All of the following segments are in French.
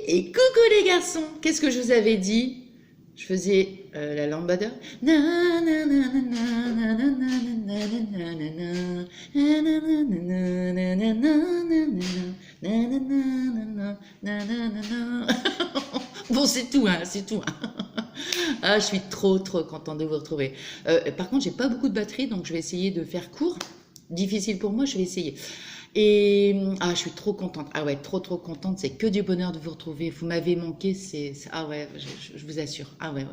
et coucou les garçons. Qu'est-ce que je vous avais dit? Je faisais la lambada. Bon, c'est tout, hein, c'est tout. Ah, je suis trop contente de vous retrouver. Par contre, j'ai pas beaucoup de batterie, donc je vais essayer de faire court. Difficile pour moi, je vais essayer. Et je suis trop contente. Ah ouais, trop contente. C'est que du bonheur de vous retrouver. Vous m'avez manqué, ah ouais, je vous assure. Ah ouais.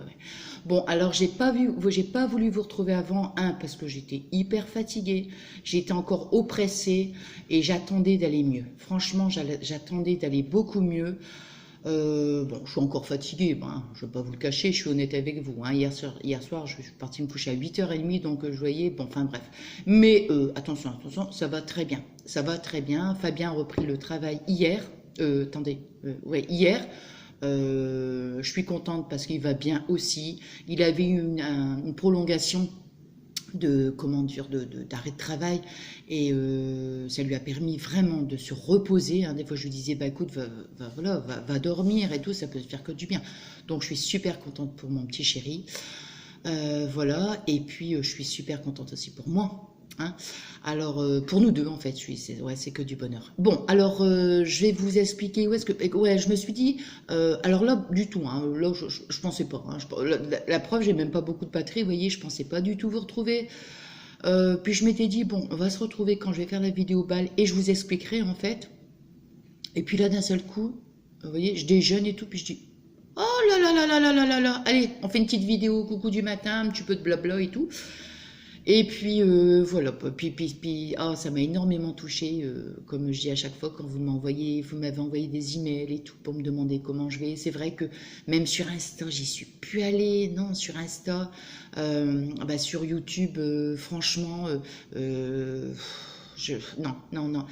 Bon, alors j'ai pas voulu vous retrouver avant, parce que j'étais hyper fatiguée, j'étais encore oppressée et j'attendais d'aller mieux. Franchement, j'attendais d'aller beaucoup mieux. Bon, je suis encore fatiguée, je ne vais pas vous le cacher, je suis honnête avec vous. Hier soir, je suis partie me coucher à 8h30, donc je voyais, bon, enfin bref. Mais attention, ça va très bien. Ça va très bien. Fabien a repris le travail hier. Hier. Je suis contente parce qu'il va bien aussi. Il avait eu une prolongation d'arrêt de travail et ça lui a permis vraiment de se reposer. Des fois je lui disais écoute, va dormir et tout, ça peut se faire que du bien. Donc je suis super contente pour mon petit chéri, voilà. Et puis je suis super contente aussi pour moi. Alors pour nous deux en fait, c'est que du bonheur. Bon, alors je vais vous expliquer où est-ce que je me suis dit alors là du tout, là je pensais pas, la preuve, j'ai même pas beaucoup de batterie, vous voyez, je pensais pas du tout vous retrouver. Puis je m'étais dit bon, on va se retrouver quand je vais faire la vidéo bal et je vous expliquerai en fait. Et puis là d'un seul coup, vous voyez, je déjeune et tout, puis je dis oh là, allez, on fait une petite vidéo coucou du matin, un petit peu de blabla et tout. Et puis voilà, puis ça m'a énormément touchée, comme je dis à chaque fois quand vous m'avez envoyé des emails et tout pour me demander comment je vais. C'est vrai que même sur Insta, j'y suis plus allée, non, sur Insta, sur YouTube, franchement, non,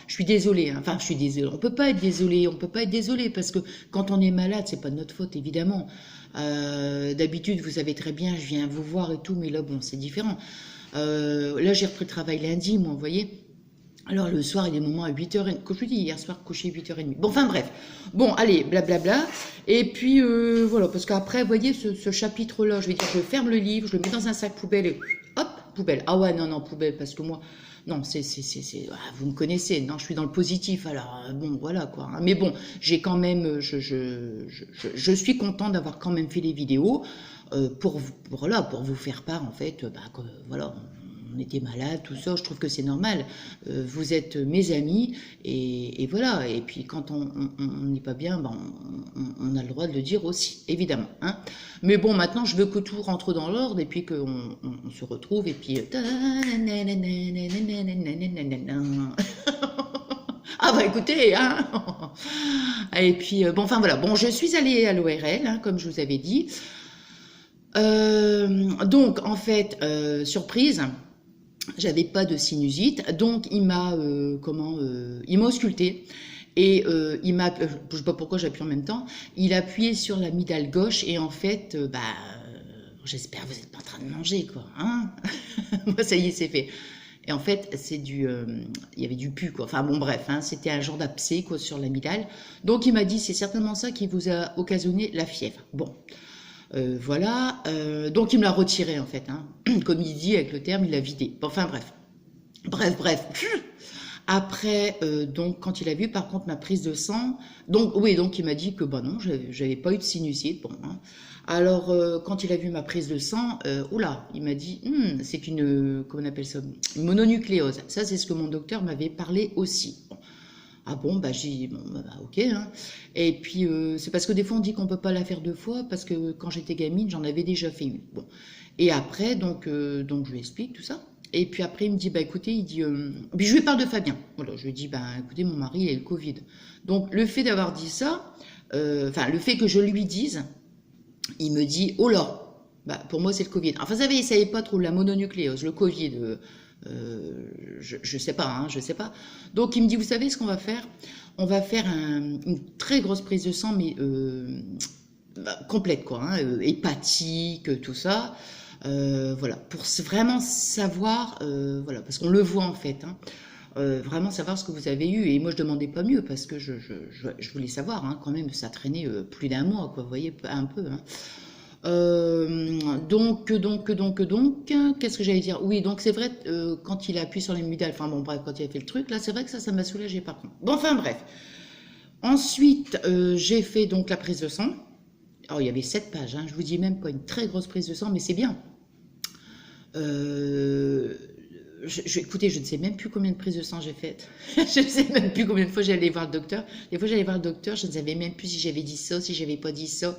je suis désolée, enfin je suis désolée, on peut pas être désolé, parce que quand on est malade, c'est pas de notre faute évidemment. D'habitude, vous savez très bien, je viens vous voir et tout, mais là bon, c'est différent. Là, j'ai repris le travail lundi, moi, vous voyez. Alors, le soir, il est moment à 8h30. Comme je vous dis, hier soir, couché 8h30. Bon, enfin, bref. Bon, allez, blablabla. Et puis, voilà, parce qu'après, vous voyez, ce chapitre-là, je vais dire, je ferme le livre, je le mets dans un sac poubelle et hop, poubelle. Ah ouais, non, poubelle, parce que moi, non, vous me connaissez, non, je suis dans le positif, alors, bon, voilà, quoi. Mais bon, j'ai quand même, je suis content d'avoir quand même fait les vidéos. Pour vous faire part en fait, voilà, on était malade, tout ça, je trouve que c'est normal. Vous êtes mes amis et voilà. Et puis quand on n'est pas bien, on a le droit de le dire aussi, évidemment. Mais bon, maintenant je veux que tout rentre dans l'ordre et puis qu'on se retrouve et puis ah bah écoutez, et puis bon, enfin voilà, bon, je suis allée à l'ORL, comme je vous avais dit. Donc en fait, surprise, j'avais pas de sinusite, donc il m'a ausculté et je sais pas pourquoi j'appuie en même temps, il a appuyé sur l'amygdale gauche et en fait, j'espère que vous êtes pas en train de manger quoi, Moi ça y est, c'est fait. Et en fait, il y avait du pus, quoi. Enfin bon, bref, c'était un genre d'abcès, quoi, sur l'amygdale. Donc il m'a dit, c'est certainement ça qui vous a occasionné la fièvre. Bon. Voilà, donc il me l'a retiré en fait, comme il dit avec le terme, il l'a vidé. Enfin bref. Après, donc quand il a vu par contre ma prise de sang, donc il m'a dit que non, j'avais pas eu de sinusite. Bon, alors quand il a vu ma prise de sang, il m'a dit, c'est comment on appelle ça, une mononucléose. Ça c'est ce que mon docteur m'avait parlé aussi. Bon. Ah bon, j'ai dit, ok. Et puis, c'est parce que des fois, on dit qu'on ne peut pas la faire 2 fois, parce que quand j'étais gamine, j'en avais déjà fait une. Bon. Et après, donc je lui explique tout ça. Et puis après, il me dit, écoutez, puis je lui parle de Fabien. Voilà, je lui dis, écoutez, mon mari, il a le Covid. Donc, le fait d'avoir dit ça, le fait que je lui dise, il me dit, oh là, pour moi, c'est le Covid. Enfin, vous savez, il ne savait pas trop la mononucléose, le Covid. Je sais pas, je sais pas. Donc il me dit, vous savez ce qu'on va faire? On va faire une très grosse prise de sang, mais complète quoi, hépatique, tout ça. Voilà, pour vraiment savoir, voilà, parce qu'on le voit en fait. vraiment savoir ce que vous avez eu. Et moi, je demandais pas mieux parce que je voulais savoir, hein, quand même, ça traînait plus d'un mois, quoi, vous voyez, un peu. Hein. Qu'est-ce que j'allais dire? Oui, donc c'est vrai, quand il a appuyé sur l'amygdale, enfin bon, bref, quand il a fait le truc, là, c'est vrai que ça m'a soulagé par contre. Bon, enfin bref. Ensuite, j'ai fait donc la prise de sang. Alors, il y avait 7 pages, hein, je vous dis même pas une très grosse prise de sang, mais c'est bien. Euh, écoutez, je ne sais même plus combien de prises de sang j'ai faites. Je ne sais même plus combien de fois j'allais voir le docteur. Des fois, j'allais voir le docteur, je ne savais même plus si j'avais dit ça, si j'avais pas dit ça.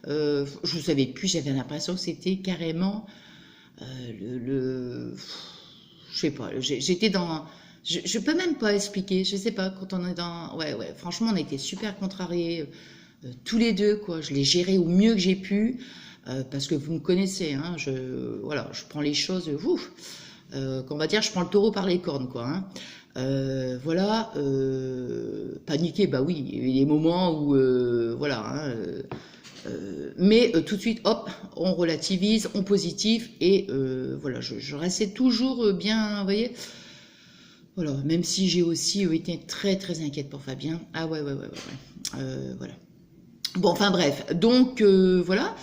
Je ne savais plus, j'avais l'impression que c'était carrément je sais pas, j'étais dans. Je peux même pas expliquer, je sais pas, quand on est dans. Ouais, ouais, franchement, on a été super contrariés, tous les deux, quoi. Je l'ai géré au mieux que j'ai pu, parce que vous me connaissez, hein, voilà, je prends les choses, ouf, qu'on va dire, je prends le taureau par les cornes, quoi. Hein. Voilà, paniquer, bah oui, il y a eu des moments où, voilà, hein, mais tout de suite, hop, on relativise, on positive, et voilà, je restais toujours bien, vous voyez, voilà, même si j'ai aussi été très très inquiète pour Fabien. Ah ouais, ouais, ouais, ouais, ouais. Voilà. Bon, enfin bref, donc voilà.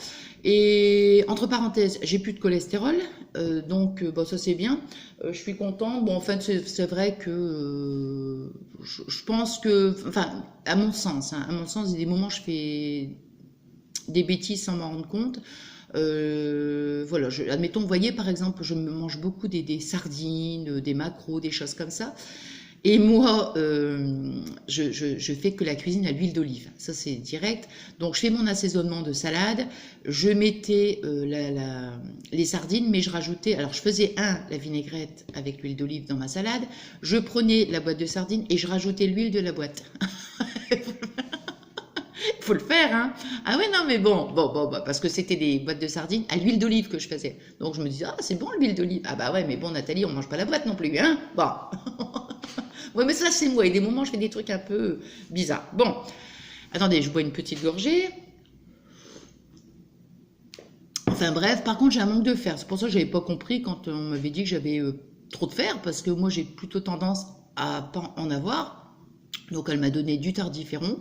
Et entre parenthèses, j'ai plus de cholestérol, donc bon, ça c'est bien. Je suis contente. Bon, en fait, c'est vrai que je pense que, enfin, à mon sens, il y a des moments où je fais des bêtises sans m'en rendre compte. Voilà, admettons, vous voyez, par exemple, je me mange beaucoup des sardines, des maquereaux, des choses comme ça. Et moi, je fais que la cuisine à l'huile d'olive. Ça, c'est direct. Donc, je fais mon assaisonnement de salade. Je mettais les sardines, mais je rajoutais... Alors, je faisais la vinaigrette avec l'huile d'olive dans ma salade. Je prenais la boîte de sardines et je rajoutais l'huile de la boîte. Il faut le faire, hein. Ah ouais, non, mais bon, bah, parce que c'était des boîtes de sardines à l'huile d'olive que je faisais. Donc, je me disais, ah, c'est bon l'huile d'olive. Ah bah ouais, mais bon, Nathalie, on mange pas la boîte non plus, hein. Bon. Ouais, mais ça, c'est moi. Et des moments, je fais des trucs un peu bizarres. Bon, attendez, je bois une petite gorgée. Enfin bref, par contre, j'ai un manque de fer. C'est pour ça que je n'avais pas compris quand on m'avait dit que j'avais trop de fer, parce que moi, j'ai plutôt tendance à pas en avoir. Donc, elle m'a donné du tardiféron.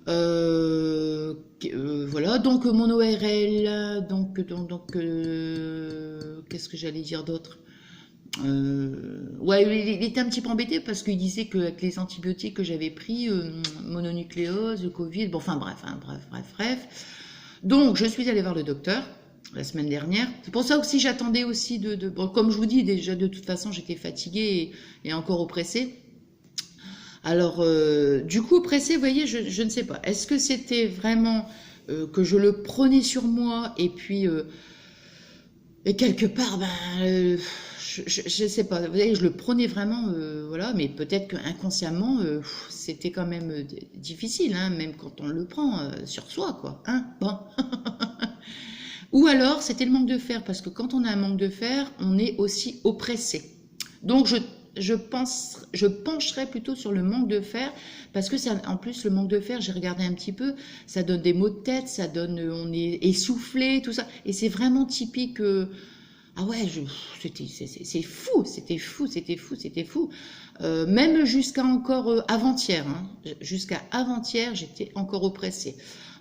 Voilà, donc mon ORL, qu'est-ce que j'allais dire d'autre? Ouais, il était un petit peu embêté parce qu'il disait qu'avec les antibiotiques que j'avais pris, mononucléose, le Covid, bon, enfin bref, hein, bref. Donc, je suis allée voir le docteur la semaine dernière. C'est pour ça aussi j'attendais aussi bon, comme je vous dis, déjà de toute façon, j'étais fatiguée et encore oppressée. Alors, du coup, oppressée, vous voyez, je ne sais pas. Est-ce que c'était vraiment que je le prenais sur moi et puis, et quelque part, ben, je ne sais pas. Vous voyez, je le prenais vraiment, voilà, mais peut-être qu'inconsciemment, c'était quand même difficile, hein, même quand on le prend sur soi, quoi. Hein, bon. Ou alors, c'était le manque de fer, parce que quand on a un manque de fer, on est aussi oppressé. Donc, je pencherais plutôt sur le manque de fer, parce que ça, en plus, le manque de fer, j'ai regardé un petit peu, ça donne des maux de tête, ça donne, on est essoufflé, tout ça. Et c'est vraiment typique. Ah ouais, c'est fou, c'était fou. Même jusqu'à encore avant-hier, hein, jusqu'à avant-hier, j'étais encore oppressée.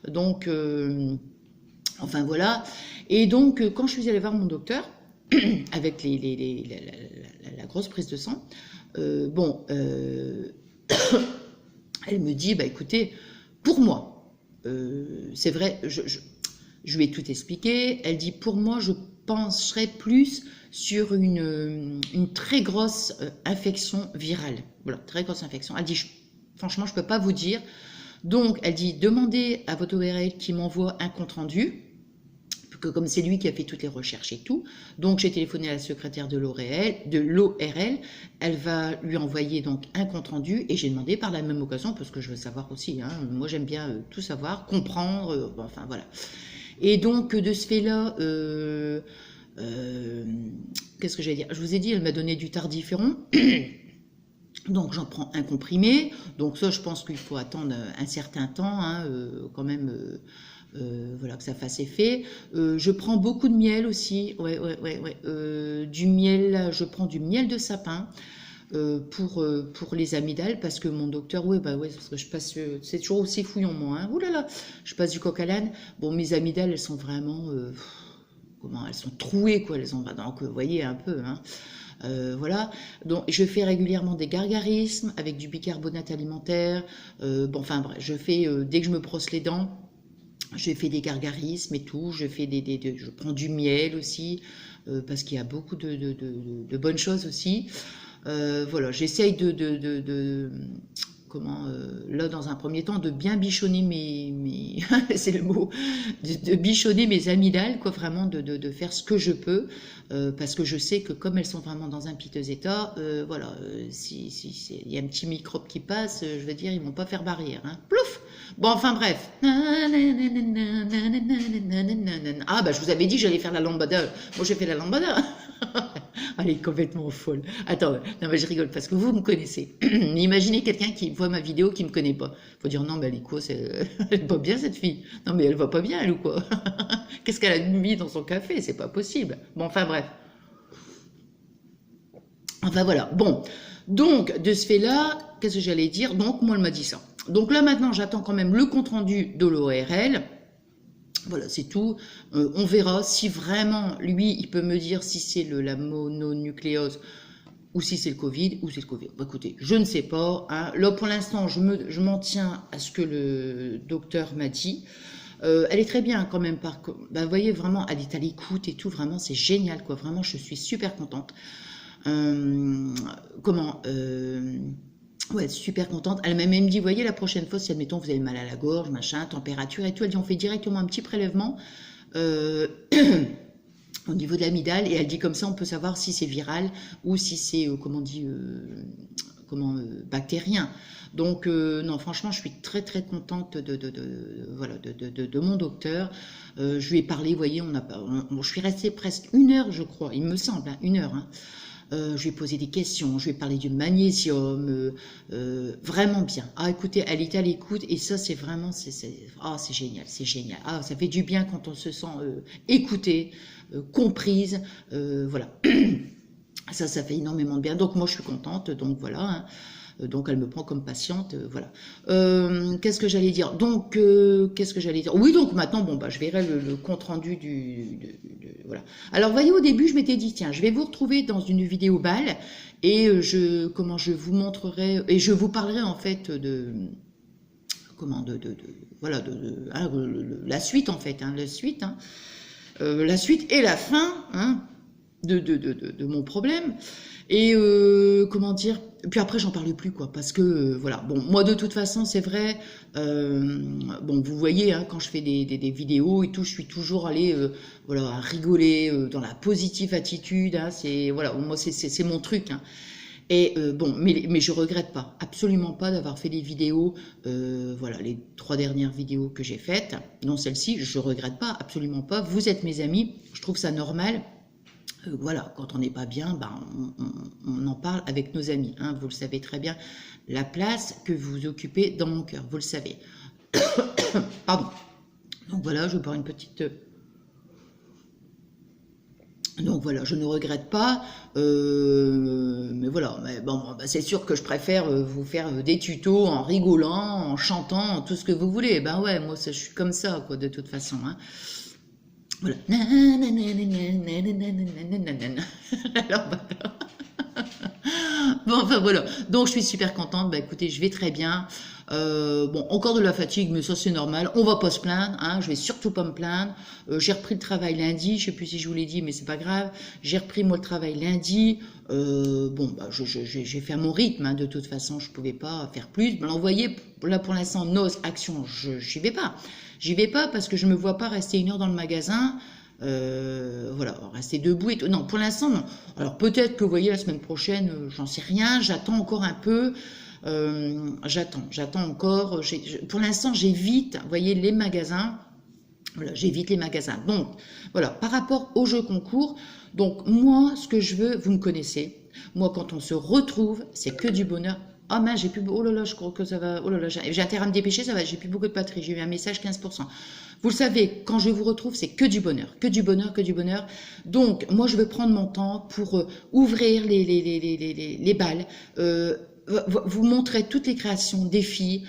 Donc, enfin voilà. Et donc, quand je suis allée voir mon docteur, avec la grosse prise de sang, bon, elle me dit, bah écoutez, pour moi, c'est vrai, je lui ai tout expliqué, elle dit, pour moi, je pencherais plus sur une très grosse infection virale. Voilà, très grosse infection. Elle dit, franchement, je ne peux pas vous dire. Donc, elle dit, demandez à votre ORL qui m'envoie un compte-rendu, que comme c'est lui qui a fait toutes les recherches et tout. Donc, j'ai téléphoné à la secrétaire de l'ORL, elle va lui envoyer donc un compte-rendu, et j'ai demandé par la même occasion, parce que je veux savoir aussi, hein, moi j'aime bien tout savoir, comprendre, enfin voilà. Et donc, de ce fait-là, qu'est-ce que j'allais dire? Je vous ai dit, elle m'a donné du tardiféron. Donc, j'en prends un comprimé. Donc, ça, je pense qu'il faut attendre un certain temps, hein, quand même, voilà, que ça fasse effet. Je prends beaucoup de miel aussi. Ouais. Du miel, je prends du miel de sapin. pour les amygdales, parce que mon docteur, ouais, bah ouais, parce que je passe, c'est toujours aussi fouillon, moi, hein. Ouh là là, je passe du coq à l'âne. Bon, mes amygdales, elles sont vraiment, comment, elles sont trouées, quoi, elles ont, donc, vous voyez un peu, hein. Voilà, donc je fais régulièrement des gargarismes avec du bicarbonate alimentaire. Bon, enfin bref, je fais dès que je me brosse les dents, je fais des gargarismes et tout. Je fais je prends du miel aussi parce qu'il y a beaucoup de bonnes choses aussi. Voilà, j'essaye comment, là dans un premier temps, de bien bichonner c'est le mot, de bichonner mes amygdales, quoi, vraiment de faire ce que je peux, parce que je sais que comme elles sont vraiment dans un piteux état, voilà, si y a un petit microbe qui passe, je veux dire, ils vont pas faire barrière, hein. Plouf. Bon, enfin bref. Ah bah je vous avais dit que j'allais faire la lambada. Moi j'ai fait la lambada. Elle est complètement folle. Attends, non mais je rigole parce que vous me connaissez. Imaginez quelqu'un qui voit ma vidéo qui me connaît pas. Faut dire non mais elle est quoi, elle est pas bien cette fille. Non mais elle va pas bien elle ou quoi. Qu'est-ce qu'elle a mis dans son café? C'est pas possible. Bon enfin bref. Enfin voilà. Bon. Donc de ce fait là, qu'est-ce que j'allais dire? Donc moi elle m'a dit ça. Donc là maintenant j'attends quand même le compte rendu de l'ORL. Voilà, c'est tout. On verra si vraiment, lui, il peut me dire si c'est la mononucléose ou si c'est le Covid, ou c'est le Covid. Bah, écoutez, je ne sais pas, hein. Là, pour l'instant, je m'en tiens à ce que le docteur m'a dit. Elle est très bien quand même. Bah, vous voyez, vraiment, elle est à l'écoute et tout. Vraiment, c'est génial, quoi. Vraiment, je suis super contente. Ouais, super contente. Elle m'a même dit, voyez, la prochaine fois, si admettons vous avez mal à la gorge, machin, température et tout, elle dit, on fait directement un petit prélèvement au niveau de l'amygdale, et elle dit comme ça, on peut savoir si c'est viral ou si c'est, comment on dit, bactérien. Donc, non, franchement, je suis très très contente voilà, de mon docteur. Je lui ai parlé, vous voyez, je suis restée presque 1 heure, je crois, il me semble, hein, 1 heure, hein. Je lui ai posé des questions, je lui ai parlé du magnésium, vraiment bien. Ah, écoutez, elle était à l'écoute et ça, c'est vraiment, c'est génial, c'est génial. Ah, ça fait du bien quand on se sent écoutée, comprise, voilà. Ça fait énormément de bien. Donc moi, je suis contente. Donc voilà. Hein. Donc elle me prend comme patiente, voilà. Qu'est-ce que j'allais dire? Donc qu'est-ce que j'allais dire? Oui, donc maintenant, bon bah je verrai le compte rendu voilà. Alors vous voyez, au début, je m'étais dit tiens, je vais vous retrouver dans une vidéo balle et je vous montrerai et je vous parlerai en fait voilà hein, la suite en fait, hein, la suite et la fin, hein, de mon problème. Et comment dire, puis après j'en parle plus quoi, parce que voilà, bon moi de toute façon c'est vrai, bon vous voyez hein, quand je fais des vidéos et tout, je suis toujours allée voilà à rigoler dans la positive attitude, hein, c'est voilà moi c'est mon truc. Hein. Et bon, mais je regrette pas, absolument pas d'avoir fait des vidéos, voilà, les 3 dernières vidéos que j'ai faites, non celle-ci, je regrette pas, absolument pas. Vous êtes mes amis, je trouve ça normal. Voilà, quand on n'est pas bien, ben, on en parle avec nos amis. Hein, vous le savez très bien, la place que vous occupez dans mon cœur, vous le savez. Pardon. Donc voilà, je vais boire une petite... Donc voilà, je ne regrette pas, mais voilà, mais bon, bah, c'est sûr que je préfère vous faire des tutos en rigolant, en chantant, tout ce que vous voulez. Ben ouais, moi je suis comme ça, quoi, de toute façon. Hein. Voilà. Alors, bon, enfin voilà. Donc je suis super contente. Bah écoutez, je vais très bien. Bon, encore de la fatigue, mais ça c'est normal. On va pas se plaindre. Hein. Je vais surtout pas me plaindre. J'ai repris le travail lundi. Je sais plus si je vous l'ai dit, mais c'est pas grave. J'ai repris moi le travail lundi. Bon, bah j'ai fait à mon rythme. Hein. De toute façon, je pouvais pas faire plus. Mais l'envoyer là pour l'instant, nos actions, j'y vais pas. J'y vais pas parce que je me vois pas rester 1 heure dans le magasin. Voilà, rester debout et tout. Non, pour l'instant, non. Alors peut-être que, vous voyez, la semaine prochaine, j'en sais rien. J'attends encore un peu. J'attends encore. Pour l'instant, j'évite, vous voyez, les magasins. Voilà, j'évite les magasins. Donc, voilà, par rapport au jeu concours, donc moi, ce que je veux, vous me connaissez. Moi, quand on se retrouve, c'est que du bonheur. Ah mince, j'ai plus, oh là là, je crois que ça va, oh là là, j'ai intérêt à me dépêcher, ça va, j'ai plus beaucoup de batterie, j'ai eu un message 15%. Vous le savez, quand je vous retrouve, c'est que du bonheur, que du bonheur, que du bonheur. Donc, moi, je veux prendre mon temps pour ouvrir les balles, vous montrer toutes les créations des filles,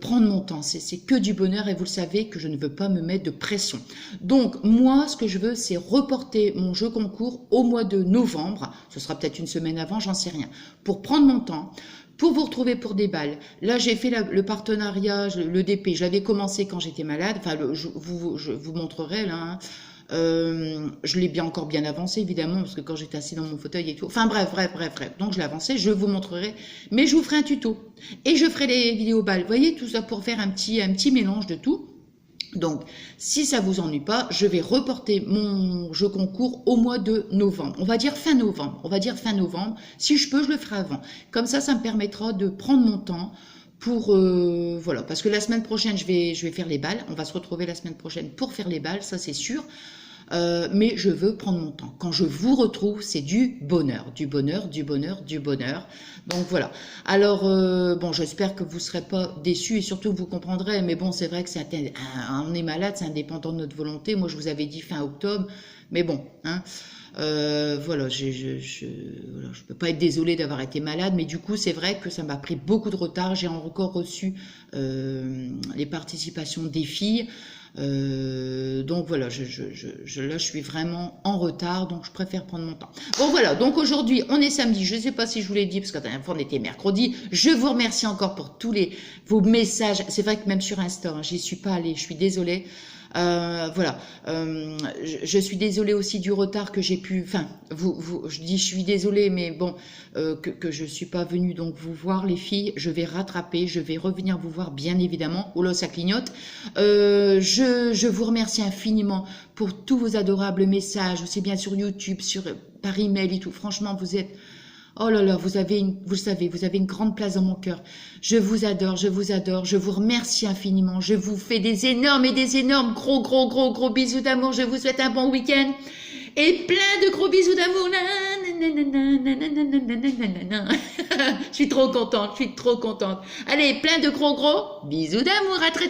prendre mon temps, c'est que du bonheur et vous le savez que je ne veux pas me mettre de pression. Donc moi ce que je veux c'est reporter mon jeu concours au mois de novembre, ce sera peut-être une semaine avant, j'en sais rien, pour prendre mon temps, pour vous retrouver pour des balles. Là, j'ai fait le partenariat, le DP, je l'avais commencé quand j'étais malade, enfin, je vous montrerai là, hein. Je l'ai bien encore bien avancé évidemment parce que quand j'étais assis dans mon fauteuil et tout, enfin bref, donc je l'ai avancé, je vous montrerai, mais je vous ferai un tuto et je ferai les vidéos balles, vous voyez, tout ça pour faire un petit mélange de tout. Donc, si ça vous ennuie pas, je vais reporter mon jeu concours au mois de novembre. On va dire fin novembre. Si je peux, je le ferai avant. Comme ça me permettra de prendre mon temps pour voilà, parce que la semaine prochaine, je vais faire les balles. On va se retrouver la semaine prochaine pour faire les balles, ça c'est sûr. Mais je veux prendre mon temps. Quand je vous retrouve, c'est du bonheur, du bonheur, du bonheur, du bonheur. Donc voilà. Alors, bon, j'espère que vous ne serez pas déçus et surtout vous comprendrez. Mais bon, c'est vrai que on est malade, c'est indépendant de notre volonté. Moi, je vous avais dit fin octobre. Mais bon, hein. Voilà, je peux pas être désolée d'avoir été malade, mais du coup c'est vrai que ça m'a pris beaucoup de retard. J'ai encore reçu les participations des filles, donc voilà, là je suis vraiment en retard, donc je préfère prendre mon temps. Bon voilà, donc aujourd'hui on est samedi, je ne sais pas si je vous l'ai dit parce que la dernière fois on était mercredi. Je vous remercie encore pour tous vos messages. C'est vrai que même sur Insta, hein, j'y suis pas allée, je suis désolée. Voilà, je suis désolée aussi du retard que j'ai pu, enfin, je dis je suis désolée, mais bon, que je suis pas venue donc vous voir les filles, je vais rattraper, je vais revenir vous voir bien évidemment, oh là ça clignote, je vous remercie infiniment pour tous vos adorables messages, aussi bien sur YouTube, par email et tout, franchement vous êtes... Oh là là, vous le savez, vous avez une grande place dans mon cœur. Je vous adore, je vous remercie infiniment. Je vous fais des énormes et des énormes gros bisous d'amour. Je vous souhaite un bon week-end et plein de gros bisous d'amour. Je suis trop contente, Allez, plein de gros bisous d'amour. À très